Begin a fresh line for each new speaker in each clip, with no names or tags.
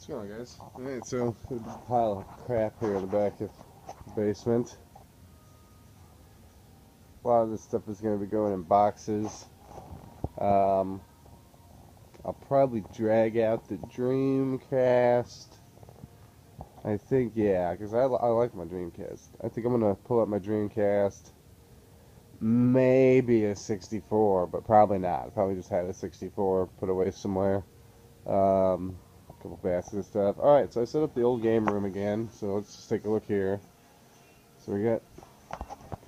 going, guys? Alright, so there's a pile of crap here in the back of the basement. A lot of this stuff is going to be going in boxes. Um, I'll probably drag out the Dreamcast. I think, yeah, because I like my Dreamcast. I think I'm going to pull out my Dreamcast. Maybe a 64, but probably not. I probably just had a 64 put away somewhere. A couple baskets and stuff. Alright, so I set up the old game room again. So let's just take a look here. So we got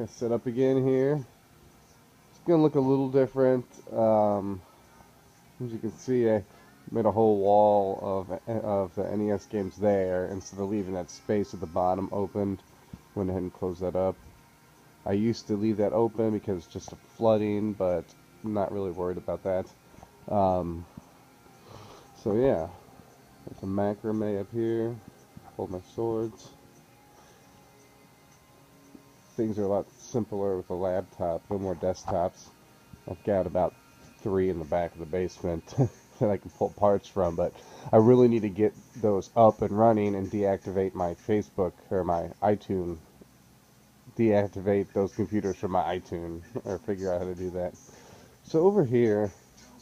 set up again here. It's gonna look a little different. As you can see, I made a whole wall of the NES games there instead of leaving that space at the bottom opened. Went ahead and closed that up. I used to leave that open because it's just a flooding, but I'm not really worried about that. So yeah, there's a macrame up here. Hold my swords. Things are a lot simpler with a laptop, no more desktops. I've got about 3 in the back of the basement that I can pull parts from, but I really need to get those up and running and deactivate my Facebook or my iTunes. Deactivate those computers from my iTunes, or figure out how to do that. So over here,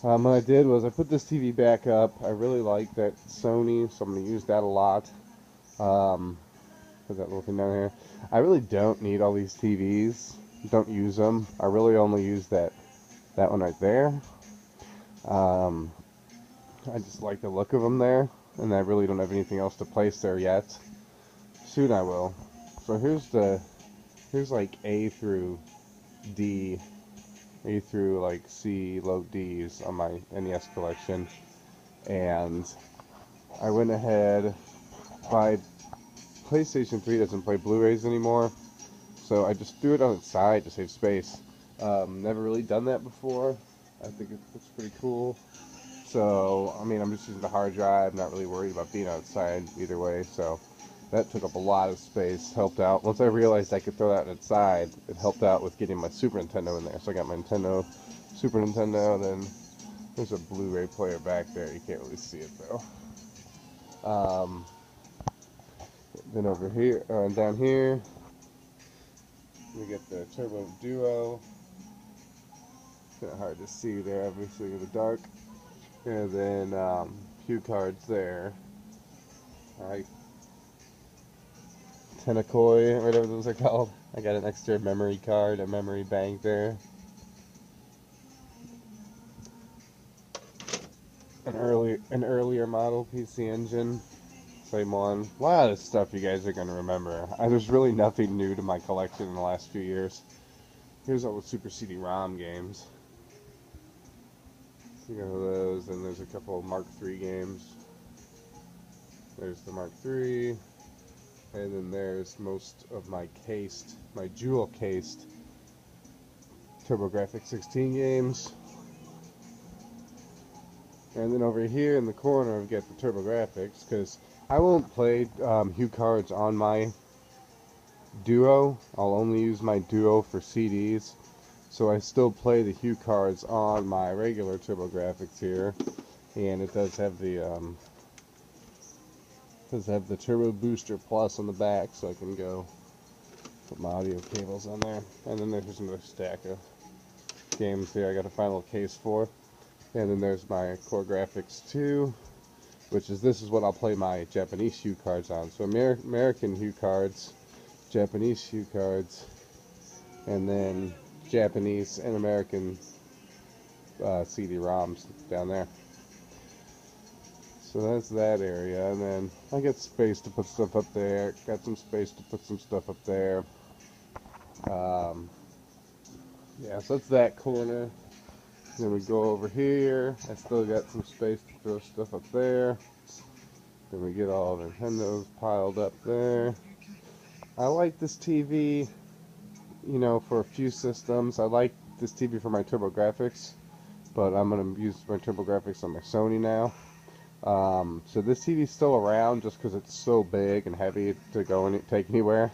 what I did was I put this TV back up. I really like that Sony, so I'm going to use that a lot. Put that little thing down here. I really don't need all these TVs. Don't use them. I really only use that one right there. I just like the look of them there, and I really don't have anything else to place there yet. Soon I will. So here's like A through D, A through like C, low D's on my NES collection, and I went ahead. My PlayStation 3 doesn't play Blu-rays anymore, so I just threw it on its side to save space. Never really done that before. I think it's pretty cool. So, I mean, I'm just using the hard drive, not really worried about being outside either way, so that took up a lot of space, helped out. Once I realized I could throw that inside, it helped out with getting my Super Nintendo in there. So I got my Super Nintendo, and then there's a Blu-ray player back there. You can't really see it, though. Then over here, down here, we get the Turbo Duo. Kind of hard to see there, obviously, in the dark. And then cue cards there. Alright. Tenakoi, whatever those are called. I got an extra memory card, a memory bank there. An earlier model PC Engine. Same one. A lot of this stuff you guys are going to remember. There's really nothing new to my collection in the last few years. Here's all the Super CD-ROM games. You know those, and there's a couple of Mark III games. There's the Mark III, and then there's most of my jewel-cased TurboGrafx 16 games. And then over here in the corner, I've got the TurboGrafx, because I won't play HuCards on my Duo. I'll only use my Duo for CDs. So I still play the HuCards on my regular TurboGrafx here, and it does have the Turbo Booster Plus on the back, so I can go put my audio cables on there. And then there's another stack of games here I got a final case for. And then there's my Core Graphics 2, this is what I'll play my Japanese HuCards on. So American HuCards, Japanese HuCards, and then Japanese and American CD-ROMs down there. So that's that area, and then I got space to put stuff up there. Got some space to put some stuff up there. Yeah, so that's that corner. Then we go over here. I still got some space to throw stuff up there. Then we get all of Nintendo's piled up there. I like this TV, you know, for a few systems. I like this TV for my TurboGrafx, but I'm going to use my TurboGrafx on my Sony now. So this TV's still around just because it's so big and heavy to go and take anywhere.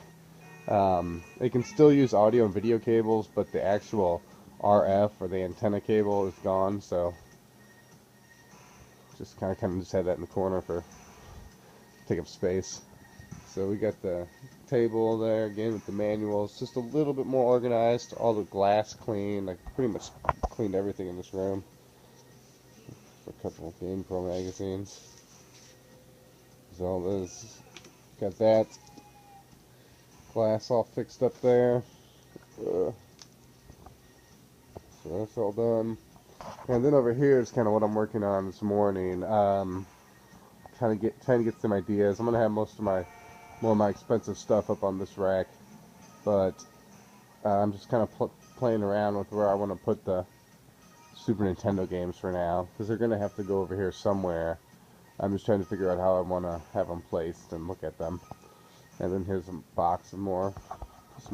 It can still use audio and video cables, but the actual RF or the antenna cable is gone, so just kind of just had that in the corner for take up space. So we got the table there again with the manuals, just a little bit more organized. All the glass clean. I pretty much cleaned everything in this room. A couple of Game Pro magazines. So all this, got that glass all fixed up there. So that's all done. And then over here is kind of what I'm working on this morning. Trying to get some ideas. I'm gonna have more of my expensive stuff up on this rack, but I'm just kind of playing around with where I want to put the Super Nintendo games for now, because they're gonna have to go over here somewhere. I'm just trying to figure out how I want to have them placed and look at them. And then here's a box of some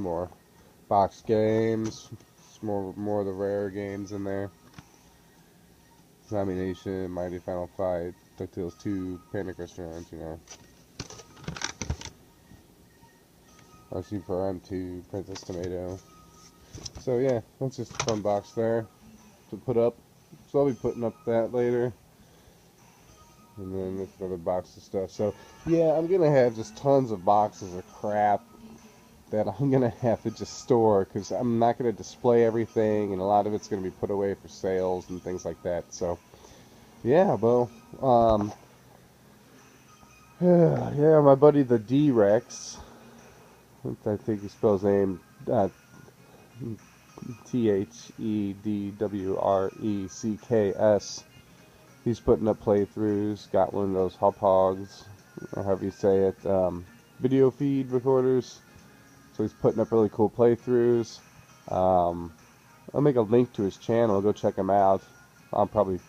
more box games, some more of the rare games in there. Zombie Nation, Mighty Final Fight, DuckTales 2, Panic Restaurant, you know. RC Prime 2, Princess Tomato. So yeah, that's just a fun box there to put up. So I'll be putting up that later. And then this other box of stuff. So yeah, I'm gonna have just tons of boxes of crap that I'm gonna have to just store, because I'm not gonna display everything, and a lot of it's gonna be put away for sales and things like that. So yeah, well, yeah, my buddy the D-Rex, I think he spells name THEDWRECKS. He's putting up playthroughs, got one of those hop hogs, or however you say it, video feed recorders. So he's putting up really cool playthroughs. I'll make a link to his channel, go check him out. I'll probably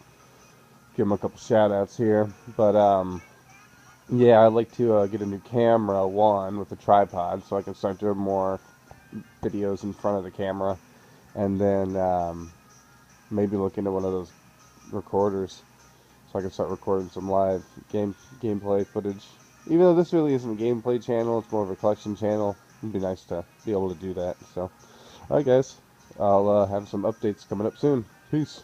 give him a couple shout outs here. But yeah, I'd like to get a new camera, one, with a tripod, so I can start doing more videos in front of the camera. And then maybe look into one of those recorders, so I can start recording some live gameplay footage. Even though this really isn't a gameplay channel, it's more of a collection channel. It'd be nice to be able to do that. So, alright guys, I'll have some updates coming up soon. Peace.